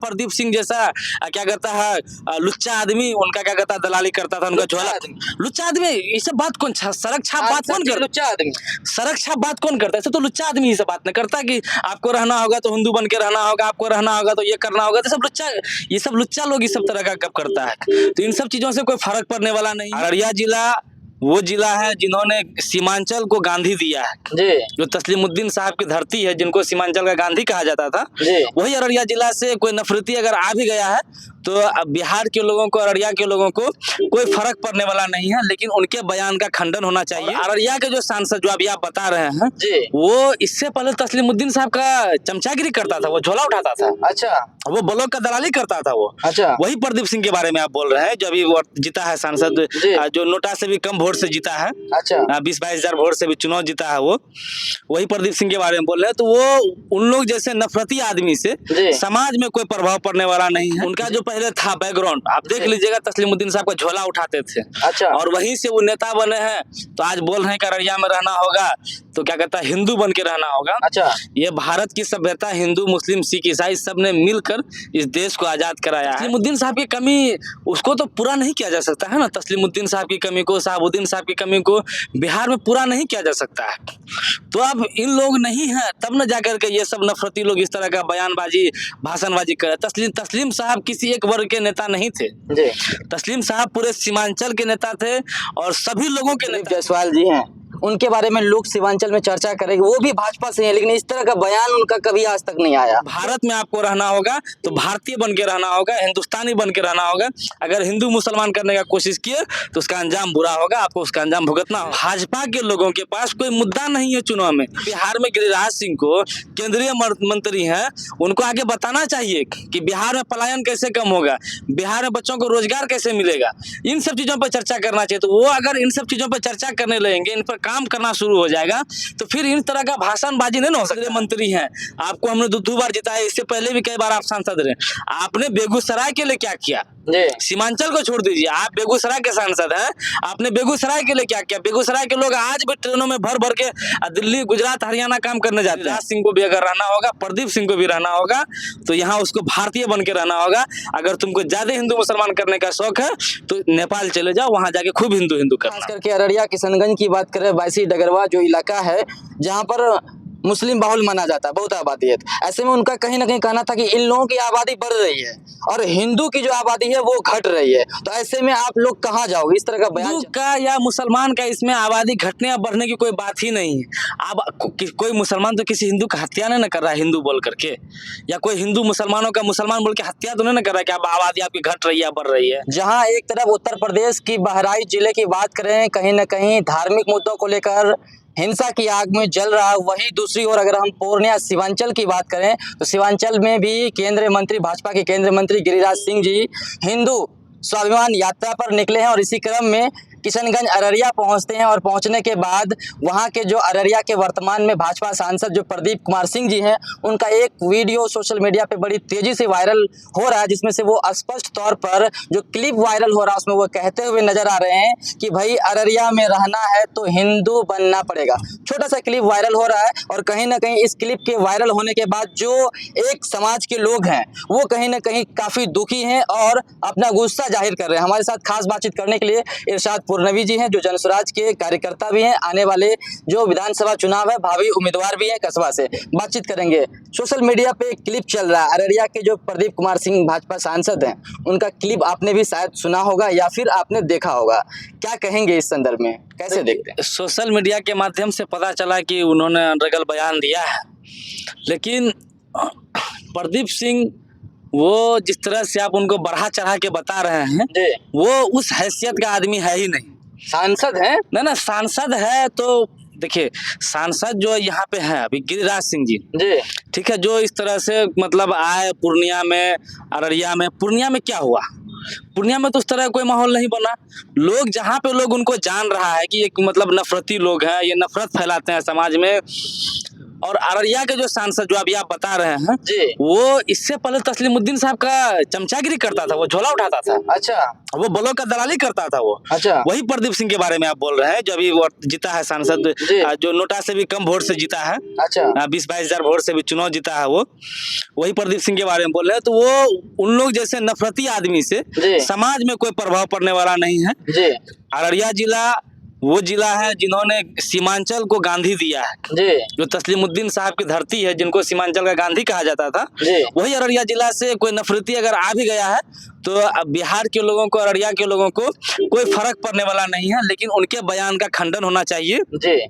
प्रदीप सिंह जैसा क्या कहता है लुच्चा आदमी उनका क्या कहता है दलाली करता था, उनका झोला लुच्चा आदमी। ये सब बात कौन सड़क छाप बात कौन करता? लुच्चा आदमी सड़क छाप बात कौन करता है? ऐसे तो लुच्चा आदमी ये सब बात नहीं करता कि आपको रहना होगा तो हिंदू बन के रहना होगा, आपको रहना होगा तो ये करना होगा। तो सब लुच्चा, ये सब लुच्चा लोग इस सब तरह का कब करता है। तो इन सब चीजों से कोई फर्क पड़ने वाला नहीं। अररिया जिला वो जिला है जिन्होंने सीमांचल को गांधी दिया है जी। जो तस्लीमुद्दीन साहब की धरती है, जिनको सीमांचल का गांधी कहा जाता था, वही अररिया जिला से कोई नफरती अगर आ भी गया है तो बिहार के लोगों को, अररिया के लोगों को कोई फर्क पड़ने वाला नहीं है। लेकिन उनके बयान का खंडन होना चाहिए। अररिया के जो सांसद जो अभी आप बता रहे हैं जी, वो इससे पहले तस्लीमुद्दीन साहब का चमचागिरी करता था, वो झोला उठाता था। अच्छा, वो ब्लॉक का दलाली करता था वो। अच्छा, वही प्रदीप सिंह के बारे में आप बोल रहे हैं जो अभी वो जीता है सांसद, जो नोटा से भी कम वोट से जीता है। अच्छा, 20-22 हजार वोट से भी चुनाव जीता है वो, वही प्रदीप सिंह के बारे में बोल रहे हैं। तो वो उन लोग जैसे नफरती आदमी से समाज में कोई प्रभाव पड़ने वाला नहीं है। उनका जो पहले था बैकग्राउंड आप देख लीजिएगा, तस्लीमुद्दीन साहब का झोला उठाते थे। अच्छा, और वहीं से वो नेता बने हैं। तो आज बोल रहे हैं कि अररिया में रहना होगा तो क्या कहता है हिंदू बन के रहना होगा। अच्छा, ये भारत की सभ्यता हिंदू मुस्लिम सिख ईसाई सब ने मिलकर इस देश को आजाद कराया है। तस्लीमुद्दीन साहब की कमी उसको तो पूरा नहीं किया जा सकता है ना। तस्लीमुद्दीन साहब की कमी को, शहाबुद्दीन साहब की कमी को बिहार में पूरा नहीं किया जा सकता है। तो अब इन लोग नहीं है तब न जाकर के ये सब नफरती लोग इस तरह का बयानबाजी भाषणबाजी करे। तस्लीम साहब किसी एक वर्ग के नेता नहीं थे जी। तस्लीम साहब पूरे सीमांचल के नेता थे और सभी लोगों के नेता। जायसवाल जी हैं, उनके बारे में लोग सीमांचल में चर्चा करेंगे, वो भी भाजपा से हैं, लेकिन इस तरह का बयान उनका कभी आज तक नहीं आया। भारत में आपको रहना होगा तो भारतीय बन के रहना होगा, हिंदुस्तानी बन के रहना होगा। अगर हिंदू मुसलमान करने का कोशिश किए तो उसका अंजाम बुरा होगा, आपको उसका अंजाम भुगतना होगा। भाजपा के लोगों के पास कोई मुद्दा नहीं है चुनाव में। बिहार में गिरिराज सिंह को केंद्रीय मंत्री है, उनको आगे बताना चाहिए कि बिहार में पलायन कैसे कम होगा, बिहार में बच्चों को रोजगार कैसे मिलेगा। इन सब चीजों पर चर्चा करना चाहिए। तो वो अगर इन सब चीजों पर चर्चा करने लगेंगे, इन पर काम करना शुरू हो जाएगा तो फिर इन तरह का भाषणबाजी नहीं ना हो सकता। मंत्री हैं, आपको हमने 2 बार जिताया, इससे पहले भी कई बार आप सांसद रहे। आपने बेगूसराय के लिए क्या किया? सीमांचल को छोड़ दीजिए, आप बेगूसराय के सांसद हैं, आपने बेगूसराय के लिए क्या किया? बेगूसराय के लोग आज भी ट्रेनों में भर भर के दिल्ली गुजरात हरियाणा काम करने जाते हैं। राज सिंह को भी अगर रहना होगा, प्रदीप सिंह को भी रहना होगा तो यहाँ उसको भारतीय बन के रहना होगा। अगर तुमको ज्यादा हिंदू मुसलमान करने का शौक है तो नेपाल चले जाओ, वहां जाके खूब हिंदू हिंदू करना। खास करके अररिया किशनगंज की बात करें, बायसी डगरवा जो इलाका है जहाँ पर मुस्लिम बाहुल माना जाता है, बहुत आबादी है। ऐसे में उनका कहीं ना कहीं कहना था कि इन लोगों की आबादी बढ़ रही है और हिंदू की जो आबादी है वो घट रही है। तो ऐसे में आप लोग कहाँ जाओगे? इस तरह का बयान हिंदू का या मुसलमान का इसमें आबादी घटने या बढ़ने की कोई बात ही नहीं है। अब कोई मुसलमान तो किसी हिंदू का हत्या नहीं कर रहा है हिंदू बोल करके, या कोई हिंदू मुसलमानों का मुसलमान बोल के हत्या तो नहीं कर रहा है कि अब आबादी आपकी घट रही है बढ़ रही है। जहाँ एक तरफ उत्तर प्रदेश की बहराइच जिले की बात करें, कहीं ना कहीं धार्मिक मुद्दों को लेकर हिंसा की आग में जल रहा, वहीं दूसरी ओर अगर हम पूर्णिया सीमांचल की बात करें तो सीमांचल में भी केंद्रीय मंत्री, भाजपा के केंद्रीय मंत्री गिरिराज सिंह जी हिंदू स्वाभिमान यात्रा पर निकले हैं और इसी क्रम में किशनगंज अररिया पहुंचते हैं और पहुंचने के बाद वहां के जो अररिया के वर्तमान में भाजपा सांसद जो प्रदीप कुमार सिंह जी हैं, उनका एक वीडियो सोशल मीडिया पे बड़ी तेजी से वायरल हो रहा है, जिसमें से वो स्पष्ट तौर पर जो क्लिप वायरल हो रहा है उसमें वो कहते हुए नजर आ रहे हैं कि भाई अररिया में रहना है तो हिंदू बनना पड़ेगा। छोटा सा क्लिप वायरल हो रहा है और कहीं ना कहीं इस क्लिप के वायरल होने के बाद जो एक समाज के लोग हैं वो कहीं ना कहीं काफी दुखी हैं और अपना गुस्सा जाहिर कर रहे हैं। हमारे साथ खास बातचीत करने के लिए इरशाद पुरनवी जी हैं, जो जनसुराज के कार्यकर्ता भी हैं, आने वाले जो विधानसभा चुनाव है भावी उम्मीदवार भी हैं कस्बा से। बातचीत करेंगे। सोशल मीडिया पे क्लिप चल रहा है, अररिया के जो प्रदीप कुमार सिंह भाजपा सांसद हैं उनका क्लिप आपने भी शायद सुना होगा या फिर आपने देखा होगा, क्या कहेंगे इस संदर्भ में, कैसे देखते हैं? सोशल मीडिया के माध्यम से पता चला कि उन्होंने अनर्गल बयान दिया है, लेकिन प्रदीप सिंह वो जिस तरह से आप उनको बढ़ा चढ़ा के बता रहे हैं वो उस हैसियत का आदमी है ही नहीं। सांसद है ना, सांसद है तो देखिए, सांसद जो यहाँ पे है अभी गिरिराज सिंह जी, ठीक है, जो इस तरह से मतलब आए पूर्णिया में, अररिया में। पूर्णिया में क्या हुआ? पूर्णिया में तो उस तरह कोई माहौल नहीं बना। लोग जहाँ पे लोग उनको जान रहा है कि एक मतलब नफरती लोग हैं, ये नफरत फैलाते हैं समाज में, और अररिया के जो सांसद जो अभी आप बता रहे हैं जी। वो इससे पहले तस्लीमुद्दीन साहब का चमचागिरी करता था, वो झोला उठाता था, अच्छा वो ब्लॉक का दलाली करता था वो। अच्छा वही प्रदीप सिंह के बारे में आप बोल रहे हैं जो अभी वो जीता है सांसद, जी। जो नोटा से भी कम वोट से जीता है, अच्छा 20-22 हजार वोट से भी चुनाव जीता है वो, वही प्रदीप सिंह के बारे में बोल रहे हैं। तो वो उन लोग जैसे नफरती आदमी से जी। समाज में कोई प्रभाव पड़ने वाला नहीं है। जी अररिया जिला वो जिला है जिन्होंने सीमांचल को गांधी दिया है, जी जो तस्लीमुद्दीन साहब की धरती है जिनको सीमांचल का गांधी कहा जाता था, जी। वही अररिया जिला से कोई नफरती अगर आ भी गया है तो अब बिहार के लोगों को, अररिया के लोगों को कोई फर्क पड़ने वाला नहीं है। लेकिन उनके बयान का खंडन होना चाहिए जी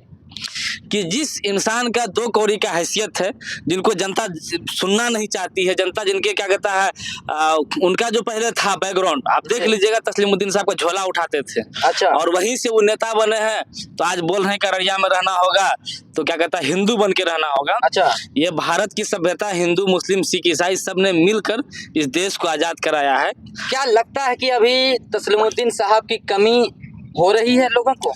कि जिस इंसान का दो कौड़ी का हैसियत है, जिनको जनता सुनना नहीं चाहती है, जनता जिनके क्या कहता है उनका जो पहले था बैकग्राउंड, आप देख लीजिएगा तस्लीमुद्दीन साहब का झोला उठाते थे, अच्छा और वहीं से वो नेता बने हैं। तो आज बोल रहे हैं कि अररिया में रहना होगा तो क्या कहता है हिंदू बन के रहना होगा। अच्छा ये भारत की सभ्यता हिंदू, मुस्लिम, सिख, ईसाई सब ने मिलकर इस देश को आजाद कराया है। क्या लगता है कि अभी तस्लीमुद्दीन साहब की कमी हो रही है लोगों को?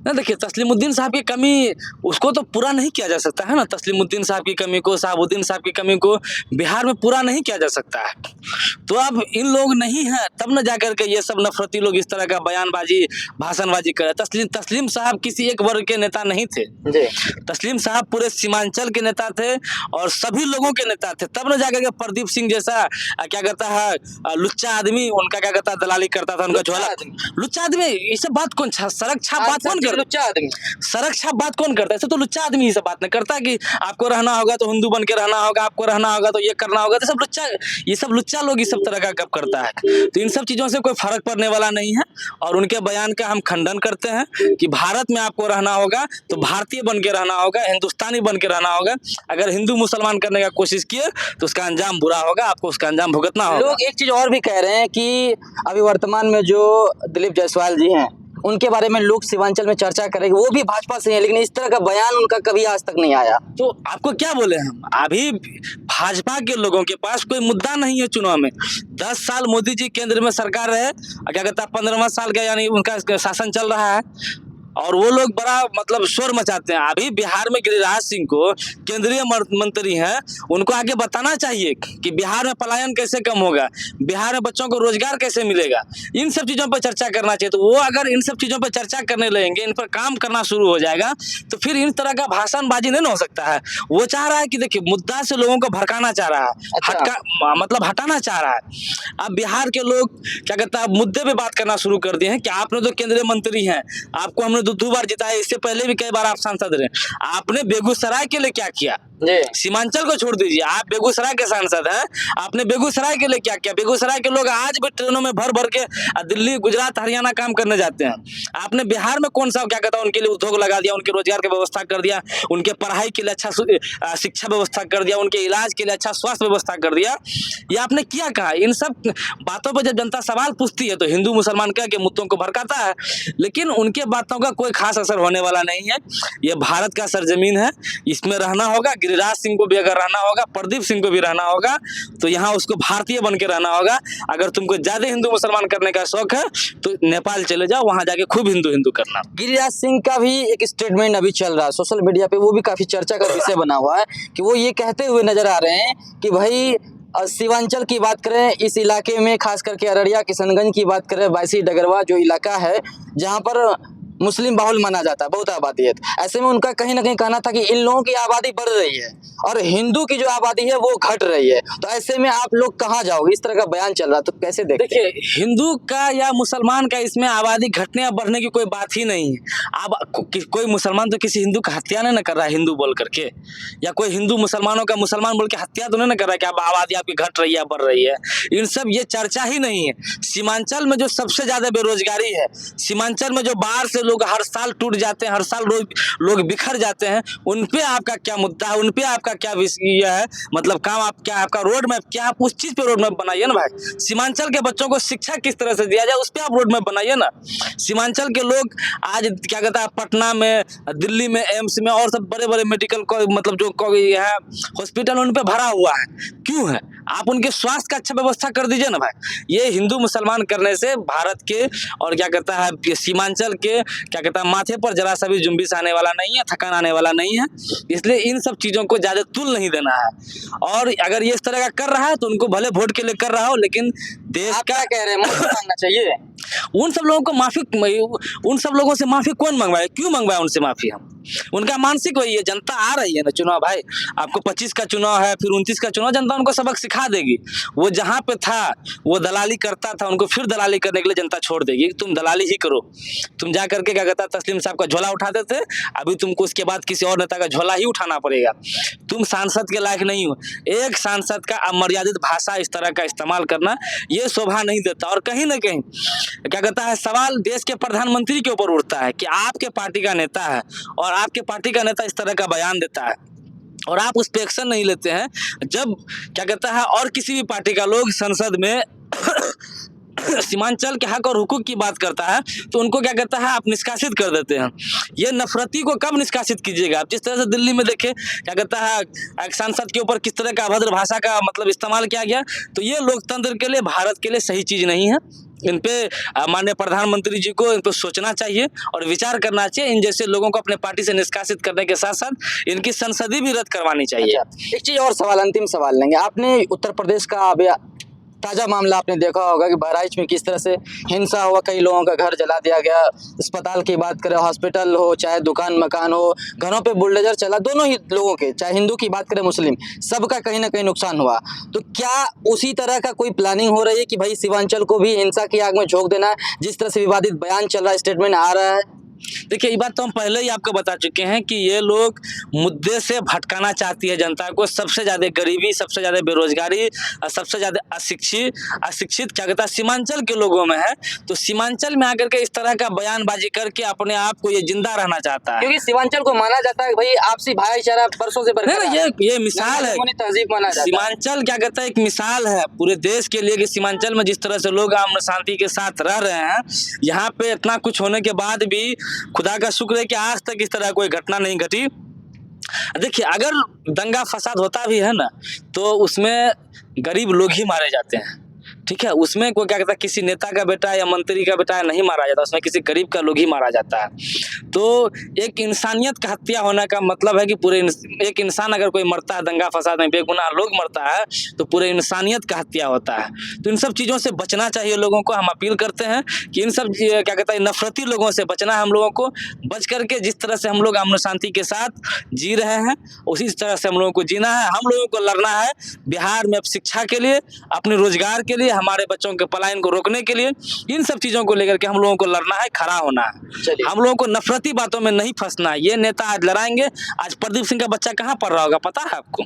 ना देखिए, तस्लीमुद्दीन साहब की कमी उसको तो पूरा नहीं किया जा सकता है ना, तस्लीमुद्दीन साहब की कमी को, शहाबुद्दीन साहब की कमी को बिहार में पूरा नहीं किया जा सकता है। तो अब इन लोग नहीं है तब न जाकर के ये सब नफरती लोग इस तरह का बयानबाजी, भाषणबाजी करे। तस्लीम साहब किसी एक वर्ग के नेता नहीं थे जी तस्लीम साहब पूरे सीमांचल के नेता थे और सभी लोगों के नेता थे। तब न जाकर के प्रदीप सिंह जैसा क्या कहता है लुच्चा आदमी उनका क्या कहता है दलाली करता था, उनका झोला। लुच्चा आदमी ये सब बात कौन, सड़क छाप बात कौन लुच्चा आदमी, सड़क छाप बात कौन करता है? ऐसे तो लुच्चा आदमी ये सब बात नहीं करता कि आपको रहना होगा तो हिंदू बन के रहना होगा, आपको रहना होगा तो ये करना होगा। तो सब लुच्चा, ये सब लुच्चा लोग इस सब तरह का कब करता है। तो इन सब चीजों से कोई फर्क पड़ने वाला नहीं है और उनके बयान का हम खंडन करते हैं कि भारत में आपको रहना होगा तो भारतीय बन के रहना होगा, हिंदुस्तानी बन के रहना होगा। अगर हिंदू मुसलमान करने का कोशिश किए तो उसका अंजाम बुरा होगा, आपको उसका अंजाम भुगतना होगा। लोग एक चीज और भी कह रहे हैं कि अभी वर्तमान में जो दिलीप जायसवाल जी हैं उनके बारे में लोग सीमांचल में चर्चा करेंगे, वो भी भाजपा से हैं, लेकिन इस तरह का बयान उनका कभी आज तक नहीं आया। तो आपको क्या बोले हम, अभी भाजपा के लोगों के पास कोई मुद्दा नहीं है चुनाव में। 10 साल मोदी जी केंद्र में सरकार रहे, क्या कहता है 15वां साल का यानी उनका शासन चल रहा है और वो लोग बड़ा मतलब शोर मचाते हैं। अभी बिहार में गिरिराज सिंह को केंद्रीय मंत्री हैं, उनको आगे बताना चाहिए कि बिहार में पलायन कैसे कम होगा, बिहार में बच्चों को रोजगार कैसे मिलेगा, इन सब चीज़ों पर चर्चा करना चाहिए। तो वो अगर इन सब चीज़ों पर चर्चा करने लगेंगे, इन पर काम करना शुरू हो जाएगा तो फिर इन तरह का भाषणबाजी नहीं हो सकता है। वो चाह रहा है कि देखिए मुद्दा से लोगों को भड़काना चाह रहा है, अच्छा। मतलब हटाना चाह रहा है। अब बिहार के लोग क्या कहता है मुद्दे पे बात करना शुरू कर दिए हैं कि आपने तो केंद्रीय मंत्री हैं, आपको हमने 2 बार जिताया, इससे पहले भी कई बार आप सांसद रहे, आपने बेगूसराय के लिए क्या किया? सीमांचल को छोड़ दीजिए, आप बेगूसराय के सांसद हैं, आपने बेगूसराय के लिए क्या किया? बेगूसराय के लोग आज भी ट्रेनों में भर भर के दिल्ली, गुजरात, हरियाणा काम करने जाते हैं। आपने बिहार में कौन सा क्या कहता है उनके लिए उद्योग लगा दिया, उनके रोजगार की व्यवस्था कर दिया, उनके पढ़ाई के लिए अच्छा शिक्षा व्यवस्था कर दिया, उनके इलाज के लिए अच्छा स्वास्थ्य व्यवस्था कर दिया? ये आपने किया कहा? इन सब बातों पर जब जनता सवाल पूछती है तो हिंदू मुसलमान कह के मुद्दों को भड़काता है, लेकिन उनके बातों का कोई खास असर होने वाला नहीं है। ये भारत का सरजमीन है, इसमें रहना होगा। गिरिराज सिंह को भी अगर रहना होगा, प्रदीप सिंह को भी रहना होगा, तो यहाँ उसको भारतीय बन के रहना होगा। अगर तुमको ज्यादा हिंदू मुसलमान करने का शौक है तो नेपाल चले जाओ, वहां जाके खूब हिंदू हिंदू करना। गिरिराज सिंह का भी एक स्टेटमेंट अभी चल रहा है सोशल मीडिया पे, वो भी काफी चर्चा का विषय बना हुआ है कि वो ये कहते हुए नजर आ रहे हैं कि भाई सीमांचल की बात करें, इस इलाके में खास करके अररिया, किशनगंज की बात करें, बायसी डगरवा जो इलाका है जहाँ पर मुस्लिम बाहुल माना जाता है, बहुत आबादी है। ऐसे में उनका कहीं ना कहीं कहना था कि इन लोगों की आबादी बढ़ रही है और हिंदू की जो आबादी है वो घट रही है, तो ऐसे में आप लोग कहाँ जाओगे? इस तरह का बयान चल रहा है, तो कैसे देखते हैं? देखिए, हिंदू का या मुसलमान का इसमें आबादी घटने या बढ़ने की कोई बात ही नहीं है। अब कोई मुसलमान तो किसी हिंदू का हत्या नहीं कर रहा है हिंदू बोल करके, या कोई हिंदू मुसलमानों का मुसलमान बोल के हत्या तो नहीं कर रहा है कि अब आबादी आपकी घट रही है बढ़ रही है। इन सब ये चर्चा ही नहीं है। सीमांचल में जो सबसे ज्यादा बेरोजगारी है, सीमांचल में जो बाहर से लोग हर साल टूट जाते हैं, हर साल लोग बिखर जाते हैं, उन पे आपका क्या मुद्दा है, उन पे आपका क्या विषय है, मतलब काम आप क्या, आपका रोड मैप क्या, आप उस चीज पे रोड मैप बनाइए ना भाई। सीमांचल के बच्चों को शिक्षा किस तरह से दिया जाए उस पे आप रोड मैप बनाइए ना। सीमांचल के लोग आज क्या कहता है पटना में, दिल्ली में, एम्स में और सब बड़े बड़े मेडिकल मतलब जो है हॉस्पिटल उन पे भरा हुआ है, क्यों है? आप उनके स्वास्थ्य का अच्छा व्यवस्था कर दीजिए ना भाई। ये हिंदू मुसलमान करने से भारत के और क्या कहता है सीमांचल के क्या कहता है माथे पर जरा सा भी जुम्बिश आने वाला नहीं है, थकान आने वाला नहीं है। इसलिए इन सब चीजों को ज्यादा तुल नहीं देना है। और अगर ये इस तरह का कर रहा है तो उनको भले वोट के लिए कर रहा हो, लेकिन देश आप क्या कह रहे हैं, माफी मांगना चाहिए? उन सब लोगों को माफी, उन सब लोगों से माफी कौन मंगवाए, क्यों मंगवाए उनसे माफी हम? उनका मानसिक वही है, जनता आ रही है ना चुनाव भाई, आपको 25 का चुनाव है, फिर 29 का चुनाव, जनता उनको सबक सिखा देगी। वो जहाँ पे था वो दलाली करता था, उनको फिर दलाली करने के लिए जनता छोड़ देगी। तुम दलाली ही करो, तुम जा करके क्या कहता तस्लीम साहब का झोला उठाते थे, अभी तुमको उसके बाद किसी और नेता का झोला ही उठाना पड़ेगा। तुम सांसद के लायक नहीं हो। एक सांसद का अमर्यादित भाषा इस तरह का इस्तेमाल करना ये शोभा नहीं देता। और कहीं ना कहीं क्या कहता है सवाल देश के प्रधानमंत्री के ऊपर उठता है कि आपके पार्टी का नेता है और आपके पार्टी का नेता इस तरह का बयान देता है और आप उस पर एक्शन नहीं लेते हैं। जब क्या कहता है और किसी भी पार्टी का लोग संसद में सीमांचल के हक और हुकूक की बात करता है तो उनको क्या कहता है आप निष्कासित कर देते हैं। ये नफरती को कब निष्कासित कीजिएगा आप? जिस तरह से दिल्ली में देखे क्या कहता है एक सांसद के ऊपर किस तरह का अभद्र भाषा का मतलब इस्तेमाल किया गया, तो ये लोकतंत्र के लिए, भारत के लिए सही चीज नहीं है। इन पे माननीय प्रधानमंत्री जी को इन पे सोचना चाहिए और विचार करना चाहिए। इन जैसे लोगों को अपने पार्टी से निष्कासित करने के साथ साथ इनकी संसदीय भी रद्द करवानी चाहिए। एक चीज और सवाल, अंतिम सवाल लेंगे। आपने उत्तर प्रदेश का अभी ताजा मामला आपने देखा होगा कि बहराइच में किस तरह से हिंसा हुआ, कई लोगों का घर जला दिया गया। अस्पताल की बात करें, हॉस्पिटल हो, चाहे दुकान मकान हो, घरों पे बुलडोजर चला, दोनों ही लोगों के, चाहे हिंदू की बात करें मुस्लिम, सबका कहीं ना कहीं नुकसान हुआ। तो क्या उसी तरह का कोई प्लानिंग हो रही है कि भाई सीमांचल को भी हिंसा की आग में झोंक देना है, जिस तरह से विवादित बयान चल रहा है, स्टेटमेंट आ रहा है? देखिए ये बात तो हम पहले ही आपको बता चुके हैं कि ये लोग मुद्दे से भटकाना चाहती है जनता को। सबसे ज्यादा गरीबी, सबसे ज्यादा बेरोजगारी, सबसे ज्यादा अशिक्षित क्या कहता है सीमांचल के लोगों में है। तो सीमांचल में आकर के इस तरह का बयानबाजी करके अपने आप को ये जिंदा रहना चाहता है, क्योंकि सीमांचल को माना जाता है भाई आपसी भाईचारा बरसों से ये मिसाल है। तहजीब माना जाता है। सीमांचल क्या कहता है एक मिसाल है पूरे देश के लिए कि सीमांचल में जिस तरह से लोग अमन शांति के साथ रह रहे हैं, यहाँ पे इतना कुछ होने के बाद भी खुदा का शुक्र है कि आज तक इस तरह कोई घटना नहीं घटी। देखिए अगर दंगा फसाद होता भी है ना तो उसमें गरीब लोग ही मारे जाते हैं, ठीक है। उसमें कोई क्या कहता है किसी नेता का बेटा या मंत्री का बेटा नहीं मारा जाता, उसमें किसी गरीब का लोग ही मारा जाता है। तो एक इंसानियत का हत्या होने का मतलब है कि पूरे एक इंसान अगर कोई मरता है दंगा फसाद में, बेगुनाह लोग मरता है, तो पूरे इंसानियत का हत्या होता है। तो इन सब चीज़ों से बचना चाहिए लोगों को। हम अपील करते हैं कि इन सब क्या कहता है नफरती लोगों से बचना है हम लोगों को। बच करके जिस तरह से हम लोग अमन शांति के साथ जी रहे हैं उसी तरह से हम लोगों को जीना है। हम लोगों को लड़ना है बिहार में शिक्षा के लिए, अपने रोजगार के लिए, हमारे बच्चों के पलायन को रोकने के लिए। इन सब चीजों को लेकर के हम लोगों को लड़ना है, खड़ा होना है। हम लोगों को नफरती बातों में नहीं फंसना है। ये नेता आज लड़ाएंगे, आज प्रदीप सिंह का बच्चा कहाँ पढ़ रहा होगा पता है आपको?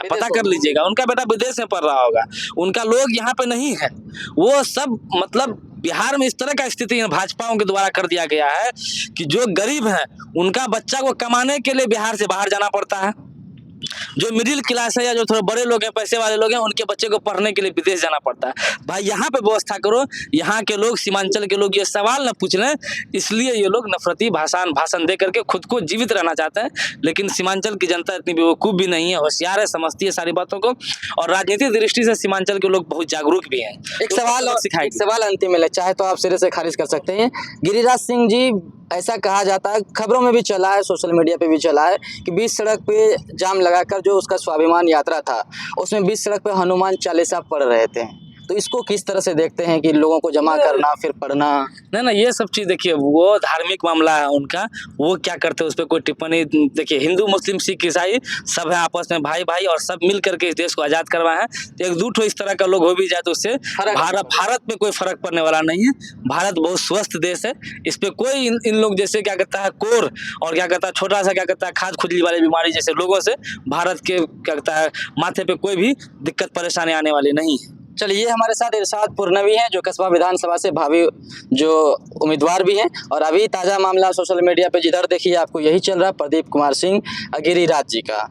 पता कर लीजिएगा, उनका बेटा विदेश में पढ़ रहा होगा, उनका लोग यहाँ पे नहीं है। वो सब मतलब बिहार में इस तरह का स्थिति भाजपाओं के द्वारा कर दिया गया है कि जो गरीब है उनका बच्चा को कमाने के लिए बिहार से बाहर जाना पड़ता है। जो मिडिल क्लास है या जो थोड़े बड़े लोग हैं, पैसे वाले लोग हैं, उनके बच्चे को पढ़ने के लिए विदेश जाना पड़ता है। भाई यहाँ पे व्यवस्था करो, यहाँ के लोग, सीमांचल के लोग ये सवाल न पूछ लें। इसलिए ये लोग नफरती भाषण दे करके खुद को जीवित रहना चाहते हैं। लेकिन सीमांचल की जनता इतनी बेवकूफ़ भी नहीं है, होशियार है, समझती है सारी बातों को। और राजनीतिक दृष्टि से सीमांचल के लोग बहुत जागरूक भी हैं। एक सवाल अंतिम में, चाहे तो आप सिरे से खारिज कर सकते हैं। गिरिराज सिंह जी, ऐसा कहा जाता है, खबरों में भी चला है, सोशल मीडिया पे भी चला है कि बीच सड़क पे जाम लगाकर जो उसका स्वाभिमान यात्रा था उसमें बीच सड़क पे हनुमान चालीसा पढ़ रहे थे। तो इसको किस तरह से देखते हैं कि लोगों को जमा करना फिर पढ़ना? नहीं, ये सब चीज़ देखिए वो धार्मिक मामला है उनका, वो क्या करते हैं उस पर कोई टिप्पणी। देखिए हिंदू मुस्लिम सिख ईसाई सब है आपस में भाई भाई, और सब मिल करके इस देश को आज़ाद करवाए हैं। तो एक दूठ हो इस तरह का लोग हो भी जाए तो उससे भारत में कोई फर्क पड़ने वाला नहीं है। भारत बहुत स्वस्थ देश है, इस पर कोई इन लोग जैसे क्या कहता है कोर और क्या कहता है छोटा सा क्या कहता है खाद खुजली वाली बीमारी जैसे लोगों से भारत के क्या कहता है माथे पे कोई भी दिक्कत परेशानी आने वाली नहीं है। चलिए, हमारे साथ इरशाद पुरनवी हैं जो कस्बा विधानसभा से भावी जो उम्मीदवार भी हैं, और अभी ताज़ा मामला सोशल मीडिया पे जिधर देखिए आपको यही चल रहा है, प्रदीप कुमार सिंह गिरिराज जी का।